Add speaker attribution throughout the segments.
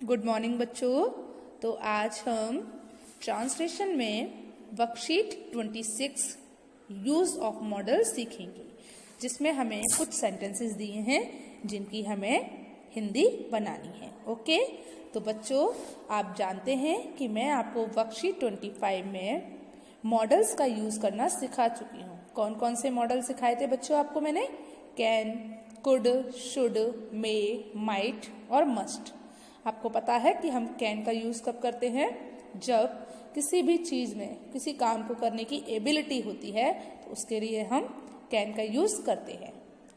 Speaker 1: Good morning बच्चों। तो आज हम ट्रांसलेशन में वर्कशीट 26 यूज ऑफ मॉडल सीखेंगे, जिसमें हमें कुछ सेंटेंसेस दिए हैं जिनकी हमें हिंदी बनानी है। ओके, तो बच्चों आप जानते हैं कि मैं आपको वर्कशीट 25 में मॉडल्स का यूज करना सिखा चुकी हूँ। कौन कौन से मॉडल सिखाए थे बच्चों आपको मैंने? Can, could, should, may, might और मस्ट। आपको पता है कि हम कैन का यूज कब करते हैं? जब किसी भी चीज में किसी काम को करने की एबिलिटी होती है तो उसके लिए हम कैन का यूज करते हैं।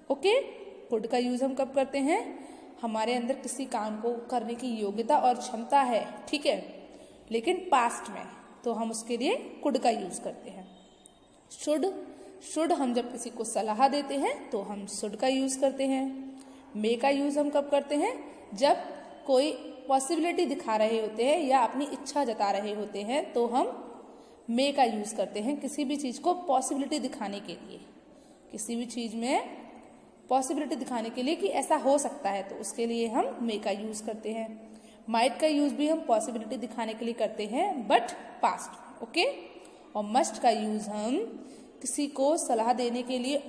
Speaker 1: ओके, कुड का यूज हम कब करते हैं? हमारे अंदर किसी काम को करने की योग्यता और क्षमता है, ठीक है, लेकिन पास्ट में, तो हम उसके लिए कुड का यूज करते हैं। शुड हम जब किसी को सलाह देते हैं तो हम शुड का यूज करते हैं। मे का यूज हम कब करते हैं? जब कोई पॉसिबिलिटी दिखा रहे होते हैं या अपनी इच्छा जता रहे होते हैं तो हम मे का यूज करते हैं किसी भी चीज को पॉसिबिलिटी दिखाने के लिए, किसी भी चीज में पॉसिबिलिटी दिखाने के लिए कि ऐसा हो सकता है, तो उसके लिए हम मे का यूज करते हैं। माइट का यूज भी हम पॉसिबिलिटी दिखाने के लिए करते हैं बट पास्ट। ओके, और मस्ट का यूज हम किसी को सलाह देने के लिए,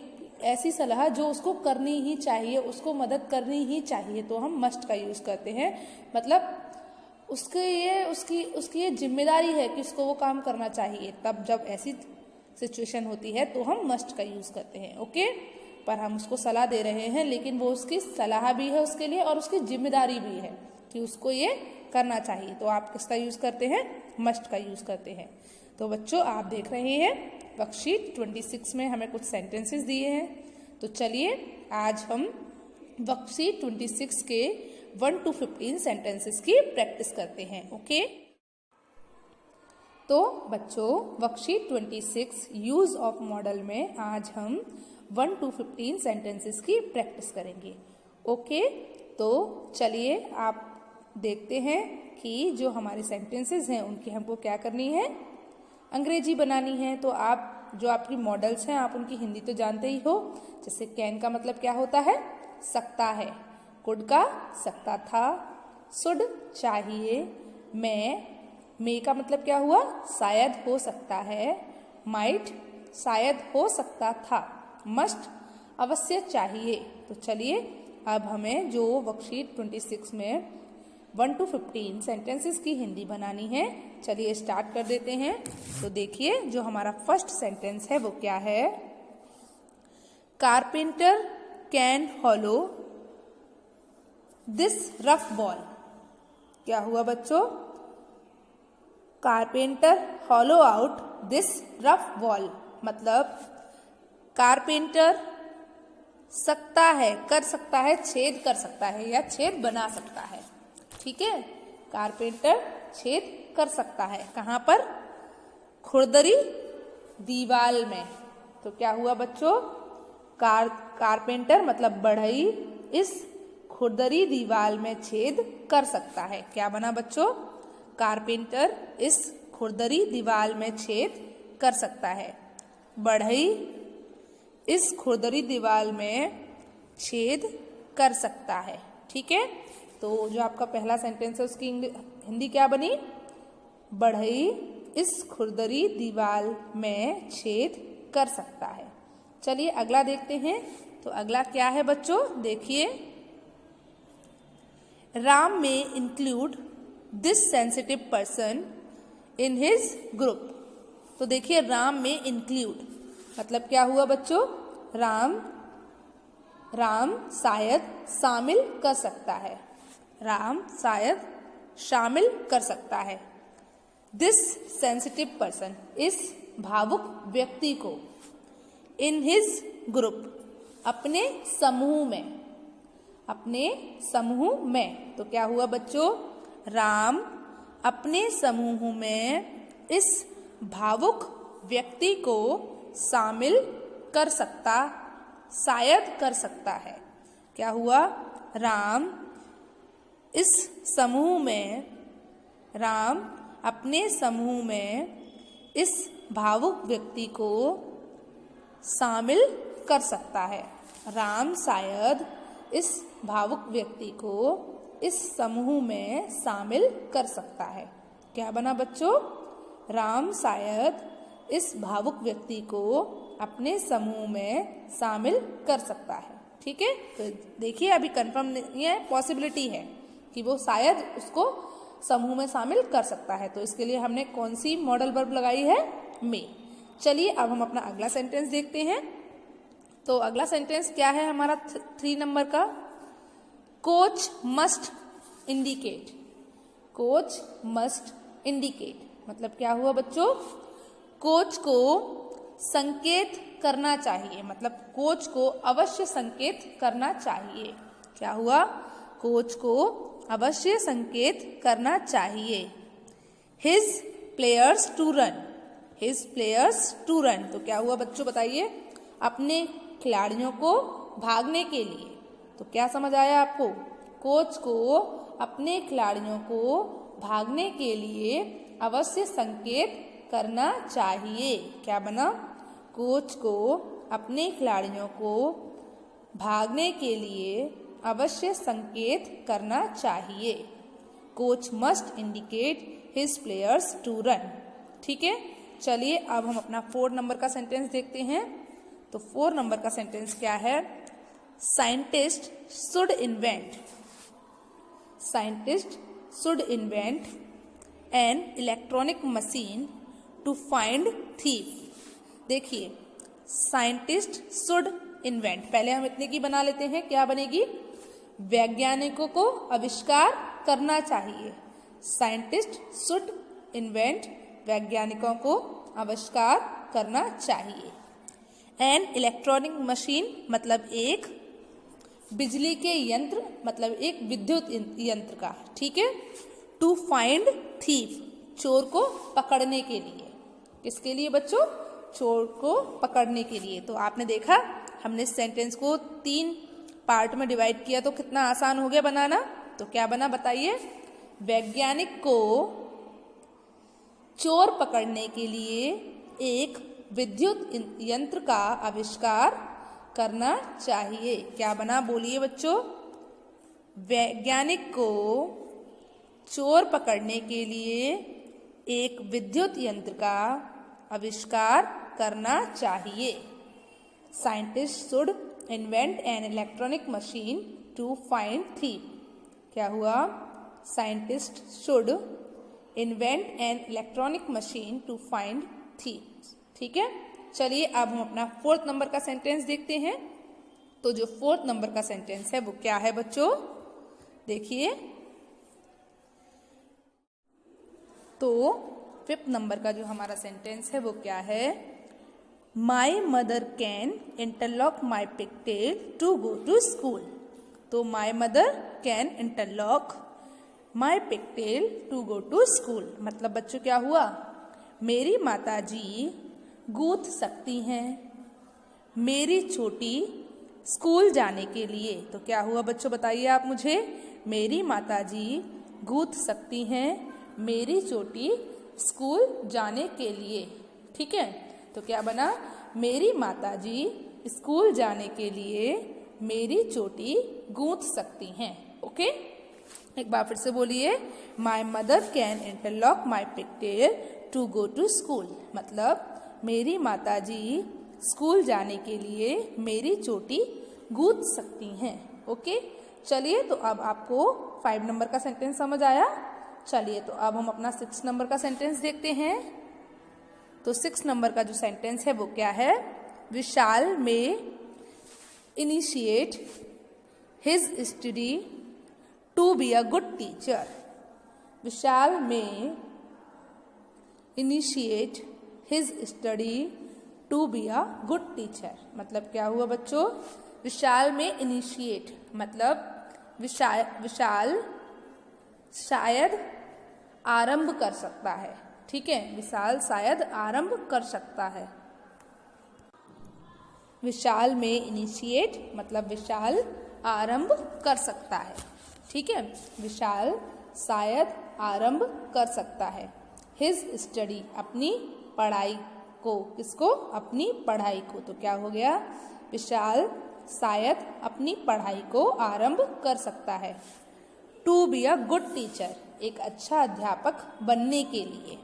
Speaker 1: ऐसी सलाह जो उसको करनी ही चाहिए, उसको मदद करनी ही चाहिए, तो हम मस्ट का यूज करते हैं। मतलब उसकी ये जिम्मेदारी है कि उसको वो काम करना चाहिए, तब जब ऐसी सिचुएशन होती है तो हम मस्ट का यूज करते हैं। ओके, पर हम उसको सलाह दे रहे हैं लेकिन वो उसकी सलाह भी है उसके लिए और उसकी जिम्मेदारी भी है कि उसको ये करना चाहिए, तो आप किसका यूज करते हैं? मस्ट का यूज करते हैं। तो बच्चों आप देख रहे हैं वर्कशीट 26 में हमें कुछ सेंटेंसेस दिए हैं, तो चलिए आज हम वर्कशीट 26 के 1 to 15 सेंटेंसेस की प्रैक्टिस करते हैं। ओके, तो बच्चों वर्कशीट 26 यूज ऑफ मॉडल में आज हम 1 to 15 सेंटेंसेस की प्रैक्टिस करेंगे। ओके, तो चलिए आप देखते हैं कि जो हमारे सेंटेंसेस हैं उनकी हमको क्या करनी है, अंग्रेजी बनानी है। तो आप जो आपकी मॉडल्स हैं आप उनकी हिंदी तो जानते ही हो। जैसे कैन का मतलब क्या होता है? सकता है। कुड का सकता था। शुड चाहिए। मे का मतलब क्या हुआ? शायद हो सकता है। माइट शायद हो सकता था। मस्ट अवश्य चाहिए। तो चलिए अब हमें जो वर्कशीट 26 में 1 to 15 सेंटेंसेस की हिंदी बनानी है, चलिए स्टार्ट कर देते हैं। तो देखिए जो हमारा फर्स्ट सेंटेंस है वो क्या है? Carpenter can hollow this rough ball. क्या हुआ बच्चों? Carpenter hollow out this rough ball, मतलब कारपेंटर सकता है, कर सकता है, छेद कर सकता है या छेद बना सकता है। ठीक है, कारपेंटर छेद कर सकता है। कहाँ पर? खुरदरी दीवाल में। तो क्या हुआ बच्चों? कारपेंटर मतलब बढ़ई इस खुरदरी दीवाल में छेद कर सकता है। क्या बना बच्चों? कारपेंटर इस खुरदरी दीवाल में छेद कर सकता है। बढ़ई इस खुरदरी दीवाल में छेद कर सकता है। ठीक है, तो जो आपका पहला सेंटेंस है उसकी हिंदी क्या बनी? बढ़ई इस खुरदरी दीवाल में छेद कर सकता है। चलिए अगला देखते हैं। तो अगला क्या है बच्चों? देखिए, राम में include this sensitive person in his group. तो देखिए राम में इंक्लूड मतलब क्या हुआ बच्चों? राम शायद शामिल कर सकता है। राम शायद शामिल कर सकता है। दिस सेंसिटिव पर्सन इस भावुक व्यक्ति को, इन हिज ग्रुप अपने समूह में, अपने समूह में। तो क्या हुआ बच्चों? राम अपने समूह में इस भावुक व्यक्ति को शामिल कर सकता, शायद कर सकता है। क्या हुआ? राम इस समूह में, राम अपने समूह में इस भावुक व्यक्ति को शामिल कर सकता है। राम शायद इस भावुक व्यक्ति को इस समूह में शामिल कर सकता है। क्या बना बच्चों? राम शायद इस भावुक व्यक्ति को अपने समूह में शामिल कर सकता है। ठीक है, तो देखिए अभी कंफर्म नहीं है, पॉसिबिलिटी है कि वो शायद उसको समूह में शामिल कर सकता है। तो इसके लिए हमने कौन सी मॉडल वर्ब लगाई है? मे। चलिए अब हम अपना अगला सेंटेंस देखते हैं। तो अगला सेंटेंस क्या है हमारा 3 नंबर का? Coach must indicate. Coach must indicate मतलब क्या हुआ बच्चों? कोच को संकेत करना चाहिए, मतलब कोच को अवश्य संकेत करना चाहिए। क्या हुआ? कोच को अवश्य संकेत करना चाहिए। His players to run. His players to run तो क्या हुआ बच्चों बताइए? अपने खिलाड़ियों को भागने के लिए। तो क्या समझ आया आपको? कोच को अपने खिलाड़ियों को भागने के लिए अवश्य संकेत करना चाहिए। क्या बना? कोच को अपने खिलाड़ियों को भागने के लिए अवश्य संकेत करना चाहिए। Coach must indicate his players to run. ठीक है, चलिए अब हम अपना 4 नंबर का सेंटेंस देखते हैं। तो 4 नंबर का सेंटेंस क्या है? Scientist should invent. Scientist should invent an electronic machine to find thief. देखिए, साइंटिस्ट शुड इन्वेंट, पहले हम इतने की बना लेते हैं, क्या बनेगी? वैज्ञानिकों को आविष्कार करना चाहिए। साइंटिस्ट शुड इन्वेंट, वैज्ञानिकों को आविष्कार करना चाहिए। एन इलेक्ट्रॉनिक मशीन मतलब एक बिजली के यंत्र, मतलब एक विद्युत यंत्र का। ठीक है। टू फाइंड थीफ, चोर को पकड़ने के लिए। किसके लिए बच्चों? चोर को पकड़ने के लिए। तो आपने देखा हमने इस सेंटेंस को 3 पार्ट में डिवाइड किया तो कितना आसान हो गया बनाना। तो क्या बना बताइए? वैज्ञानिक को चोर पकड़ने के लिए एक विद्युत यंत्र का आविष्कार करना चाहिए। क्या बना बोलिए बच्चों? वैज्ञानिक को चोर पकड़ने के लिए एक विद्युत यंत्र का आविष्कार करना चाहिए। Scientist should invent an electronic machine to find thief. क्या हुआ? Scientist should invent an electronic machine to find thief. ठीक है। चलिए अब हम अपना 4th नंबर का सेंटेंस देखते हैं। तो जो 4th नंबर का सेंटेंस है वो क्या है बच्चों? देखिए, तो 5th नंबर का जो हमारा सेंटेंस है वो क्या है? My mother can interlock my pigtail to go to school. तो my mother can interlock my pigtail to go to school मतलब बच्चों क्या हुआ? मेरी माताजी गूंथ सकती हैं मेरी चोटी स्कूल जाने के लिए। तो क्या हुआ बच्चों बताइए आप मुझे? मेरी माताजी गूंथ सकती हैं मेरी चोटी स्कूल जाने के लिए। ठीक है। तो क्या बना? मेरी माताजी स्कूल जाने के लिए मेरी चोटी गूंथ सकती हैं। ओके, एक बार फिर से बोलिए। My mother can interlock my pigtail to go to school मतलब मेरी माताजी स्कूल जाने के लिए मेरी चोटी गूंथ सकती हैं। ओके, चलिए तो अब आपको 5 नंबर का सेंटेंस समझ आया। चलिए तो अब हम अपना 6 नंबर का सेंटेंस देखते हैं। तो 6 नंबर का जो सेंटेंस है वो क्या है? विशाल में initiate his study to be a good teacher. Vishal में initiate his study to be a good teacher मतलब क्या हुआ बच्चों? विशाल में इनिशिएट मतलब विशाल शायद आरंभ कर सकता है। ठीक है, विशाल शायद आरंभ कर सकता है। विशाल में इनिशिएट मतलब विशाल आरंभ कर सकता है। ठीक है, विशाल शायद आरंभ कर सकता है। हिज स्टडी अपनी पढ़ाई को, किसको? अपनी पढ़ाई को। तो क्या हो गया? विशाल शायद अपनी पढ़ाई को आरंभ कर सकता है। To be a good teacher, एक अच्छा अध्यापक बनने के लिए,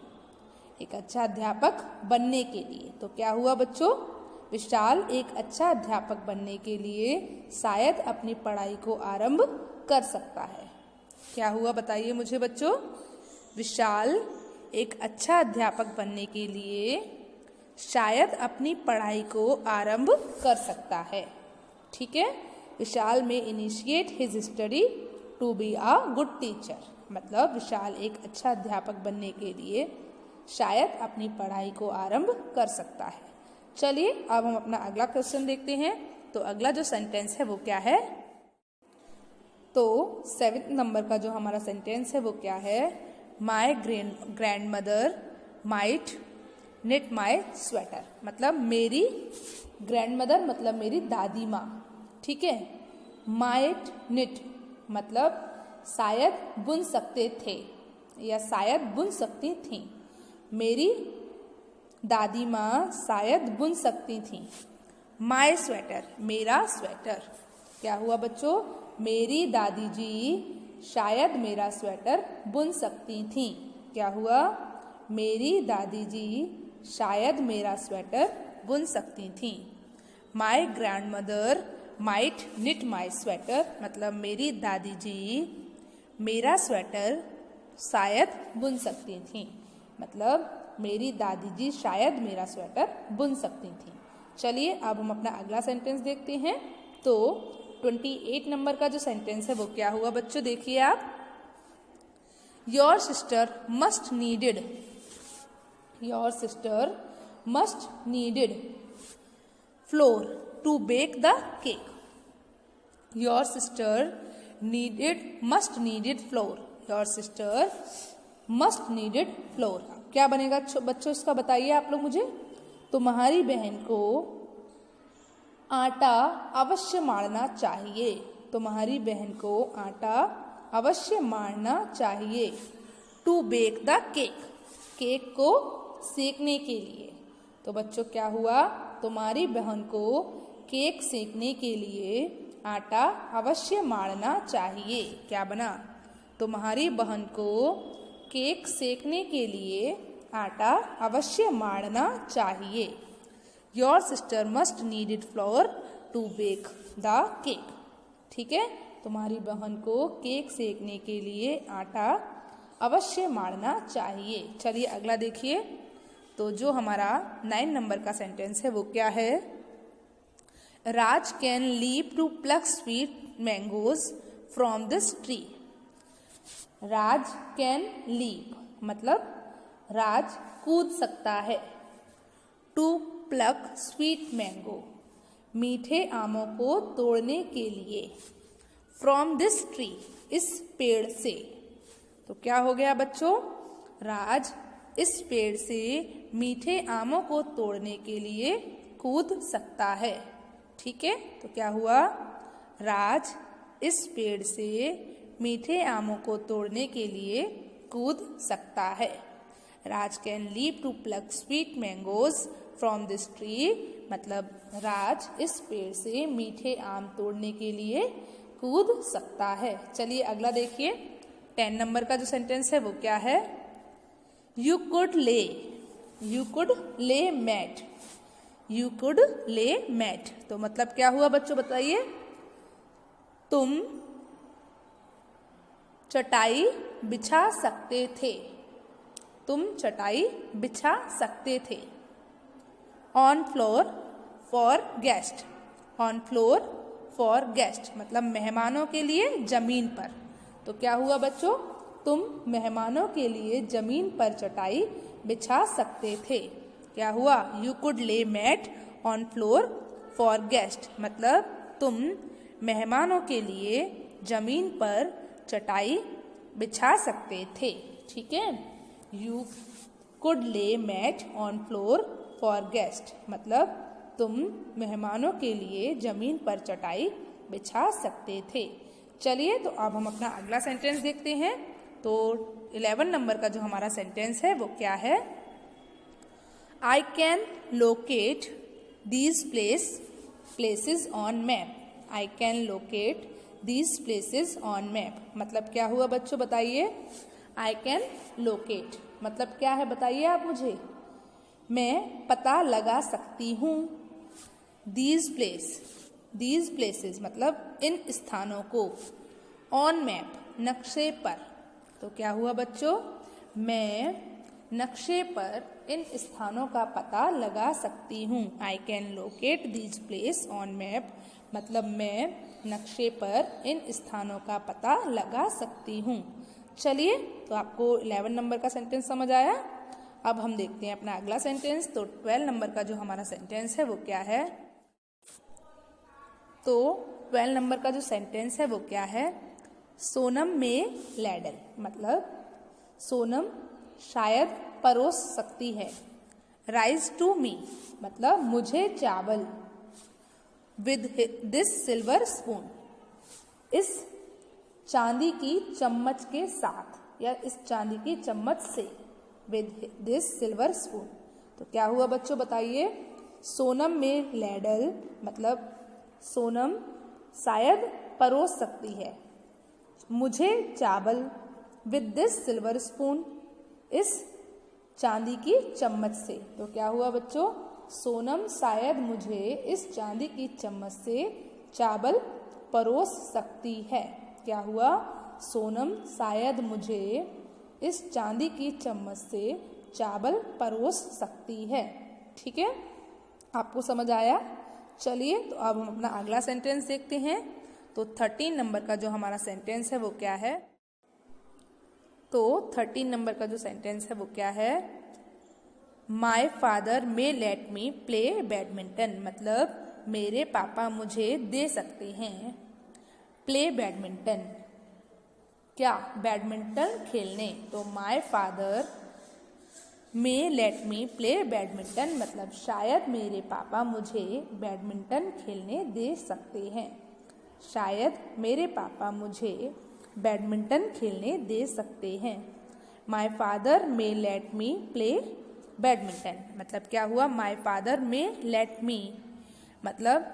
Speaker 1: एक अच्छा अध्यापक बनने के लिए। तो क्या हुआ बच्चों, विशाल एक अच्छा अध्यापक बनने के लिए शायद अपनी पढ़ाई को आरंभ कर सकता है। क्या हुआ बताइए मुझे बच्चों, विशाल एक अच्छा अध्यापक बनने के लिए शायद अपनी पढ़ाई को आरंभ कर सकता है। ठीक है, विशाल में initiate his study to be a good teacher, मतलब विशाल एक अच्छा अध्यापक बनने के लिए शायद अपनी पढ़ाई को आरंभ कर सकता है। चलिए अब हम अपना अगला क्वेश्चन देखते हैं। तो अगला जो सेंटेंस है वो क्या है, तो 7 नंबर का जो हमारा सेंटेंस है वो क्या है, my grandmother might knit my sweater, मतलब मेरी ग्रैंड मदर मतलब मेरी दादी माँ। ठीक है, माइट निट मतलब शायद बुन सकते थे या शायद बुन सकती थी, मेरी दादी माँ शायद बुन सकती थी। माई स्वेटर, मेरा स्वेटर। क्या हुआ बच्चों, मेरी दादी जी शायद मेरा स्वेटर बुन सकती थी। क्या हुआ, मेरी दादी जी शायद मेरा स्वेटर बुन सकती थी। My grandmother might knit my sweater, मतलब मेरी दादी जी मेरा स्वेटर शायद बुन सकती थी, मतलब मेरी दादी जी शायद मेरा स्वेटर बुन सकती थी। चलिए अब हम अपना अगला सेंटेंस देखते हैं। तो 28 नंबर का जो सेंटेंस है वो क्या हुआ बच्चों, देखिए आप, your sister must needed, your sister must needed flour to bake the cake. Your sister must needed flour, your sister must needed flour. क्या बनेगा बच्चों इसका बताइए आप लोग मुझे। तुम्हारी बहन को आटा अवश्य मारना चाहिए, तुम्हारी बहन को आटा अवश्य मारना चाहिए। To bake the cake, cake को सेकने के लिए। तो बच्चों क्या हुआ, तुम्हारी बहन को केक सेकने के लिए आटा अवश्य मारना चाहिए। क्या बना, तुम्हारी बहन को केक सेकने के लिए आटा अवश्य मारना चाहिए। Your sister must needed flour to bake the cake. ठीक है, तुम्हारी बहन को केक सेकने के लिए आटा अवश्य मारना चाहिए। चलिए अगला देखिए। तो जो हमारा 9 नंबर का सेंटेंस है वो क्या है, Raj can leap to pluck sweet mangoes from this tree. Raj can leap मतलब राज कूद सकता है। टू प्लक स्वीट मैंगो, मीठे आमों को तोड़ने के लिए। फ्रॉम दिस ट्री, इस पेड़ से। तो क्या हो गया बच्चों, राज इस पेड़ से मीठे आमों को तोड़ने के लिए कूद सकता है। ठीक है, तो क्या हुआ, राज इस पेड़ से मीठे आमों को तोड़ने के लिए कूद सकता है। Raj can leap to pluck sweet mangoes from this tree, मतलब राज इस पेड़ से मीठे आम तोड़ने के लिए कूद सकता है। चलिए अगला देखिए। 10 नंबर का जो सेंटेंस है वो क्या है, you could lay mat, you could lay mat. तो मतलब क्या हुआ बच्चों बताइए, तुम चटाई बिछा सकते थे, तुम चटाई बिछा सकते थे। On floor for guest, on floor for guest मतलब मेहमानों के लिए जमीन पर। तो क्या हुआ बच्चों, तुम मेहमानों के लिए जमीन पर चटाई बिछा सकते थे। क्या हुआ, you could lay mat on floor for guest मतलब तुम मेहमानों के लिए जमीन पर चटाई बिछा सकते थे। ठीक है, you could lay mat on floor for guest मतलब तुम मेहमानों के लिए जमीन पर चटाई बिछा सकते थे। चलिए तो अब हम अपना अगला सेंटेंस देखते हैं। तो 11 नंबर का जो हमारा सेंटेंस है वो क्या है, I can locate these places on map. I can locate these places on map. मतलब क्या हुआ बच्चों बताइए? आई कैन लोकेट मतलब क्या है बताइए आप मुझे? मैं पता लगा सकती हूँ। दीज प्लेसेस मतलब इन स्थानों को, ऑन मैप नक्शे पर। तो क्या हुआ बच्चों? मैं नक्शे पर इन स्थानों का पता लगा सकती हूँ। I can locate these place on map मतलब मैं नक्शे पर इन स्थानों का पता लगा सकती हूँ। चलिए, तो आपको 11 नंबर का सेंटेंस समझ आया। अब हम देखते हैं अपना अगला सेंटेंस। तो 12 नंबर का जो हमारा सेंटेंस है वो क्या है? तो 12 नंबर का जो सेंटेंस है वो क्या है? सोनम में लैडल मतलब सोनम शायद परोस सकती है। राइज टू मी मतलब मुझे चावल। विद दिस सिल्वर स्पून इस चांदी की चम्मच के साथ या इस चांदी की चम्मच से। With this silver spoon. तो क्या हुआ बच्चों बताइए? सोनम में लैडल मतलब सोनम शायद परोस सकती है मुझे चावल। विद दिस सिल्वर स्पून इस चांदी की चम्मच से। तो क्या हुआ बच्चों? सोनम शायद मुझे इस चांदी की चम्मच से चावल परोस सकती है। क्या हुआ? सोनम शायद मुझे इस चांदी की चम्मच से चावल परोस सकती है। ठीक है, आपको समझ आया? चलिए, तो अब हम अपना अगला सेंटेंस देखते हैं। तो 13 नंबर का जो हमारा सेंटेंस है वो क्या है? तो 13 नंबर का जो सेंटेंस है वो क्या है? My father may let me play badminton मतलब मेरे पापा मुझे दे सकते हैं प्ले बैडमिंटन। क्या? बैडमिंटन खेलने। तो my father may let me play badminton मतलब शायद मेरे पापा मुझे बैडमिंटन खेलने दे सकते हैं। शायद मेरे पापा मुझे बैडमिंटन खेलने दे सकते हैं। My father may let me play badminton मतलब क्या हुआ? My father may let me मतलब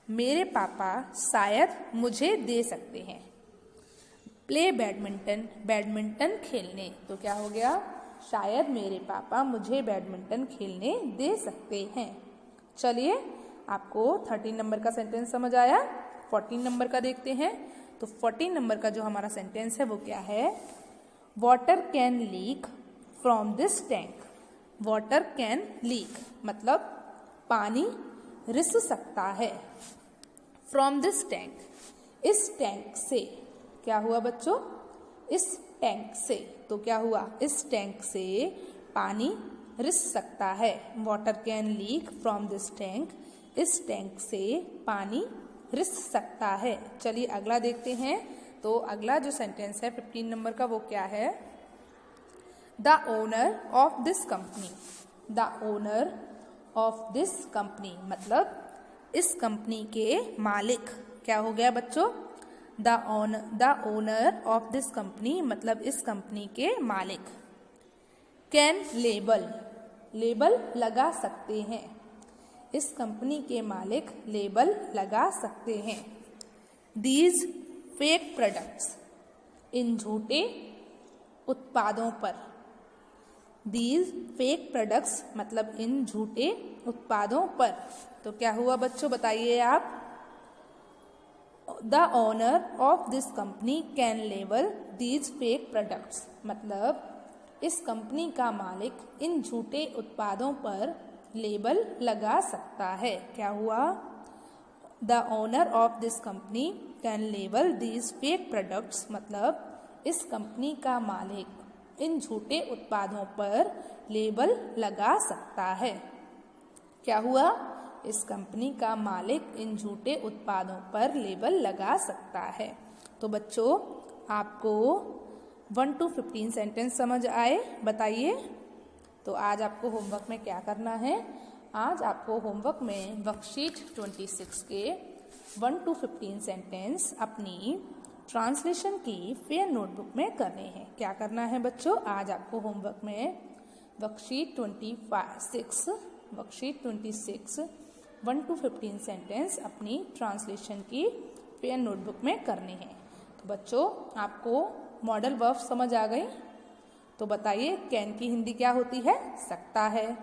Speaker 1: मेरे पापा शायद मुझे दे सकते हैं प्ले बैडमिंटन बैडमिंटन खेलने। तो क्या हो गया? शायद मेरे पापा मुझे बैडमिंटन खेलने दे सकते हैं। चलिए, आपको 13 नंबर का सेंटेंस समझ आया। 14 नंबर का देखते हैं। तो 14 नंबर का जो हमारा सेंटेंस है वो क्या है? Water can leak from this tank. Water can leak मतलब पानी रिस सकता है। फ्रॉम दिस टैंक इस टैंक से। क्या हुआ बच्चों? इस टैंक से। तो क्या हुआ? इस टैंक से पानी रिस सकता है। Water can leak from this tank इस टैंक से पानी रिस सकता है। चलिए अगला देखते हैं। तो अगला जो सेंटेंस है 15 नंबर का वो क्या है? The owner of this company. The owner of this company मतलब इस कंपनी के मालिक। क्या हो गया बच्चों? The owner of this company मतलब इस कंपनी के मालिक। कैन लेबल लगा सकते हैं। इस कंपनी के मालिक लेबल लगा सकते हैं। दीज फेक प्रोडक्ट्स इन झूठे उत्पादों पर। दीज फेक प्रोडक्ट्स मतलब इन झूठे उत्पादों पर। तो क्या हुआ बच्चों बताइए आप? The owner of this company can label these fake products मतलब इस कंपनी का मालिक इन झूठे उत्पादों पर लेबल लगा सकता है। क्या हुआ? The owner of this company can label these fake products मतलब इस कंपनी का मालिक इन झूठे उत्पादों पर लेबल लगा सकता है। क्या हुआ? इस कंपनी का मालिक इन झूठे उत्पादों पर लेबल लगा सकता है। तो बच्चों, आपको 1 to 15 सेंटेंस समझ आए? बताइए। तो आज आपको होमवर्क में क्या करना है? आज आपको होमवर्क में वर्कशीट 26 के 1 to 15 सेंटेंस अपनी ट्रांसलेशन की फेयर नोटबुक में करने हैं। क्या करना है बच्चों? आज आपको होमवर्क में वर्कशीट 26 1 to 15 सेंटेंस अपनी ट्रांसलेशन की पेन नोटबुक में करने हैं। तो बच्चों, आपको मॉडल वर्ब समझ आ गई? तो बताइए, कैन की हिंदी क्या होती है? सकता है।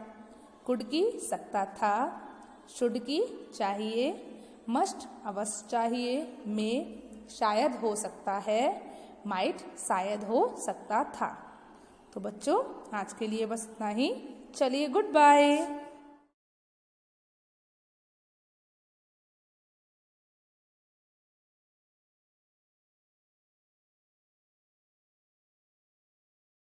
Speaker 1: कुड की सकता था। शुड की चाहिए। मस्ट अवश्य चाहिए। मे शायद हो सकता है। माइट शायद हो सकता था। तो बच्चों, आज के लिए बस इतना ही। चलिए, गुड बाय।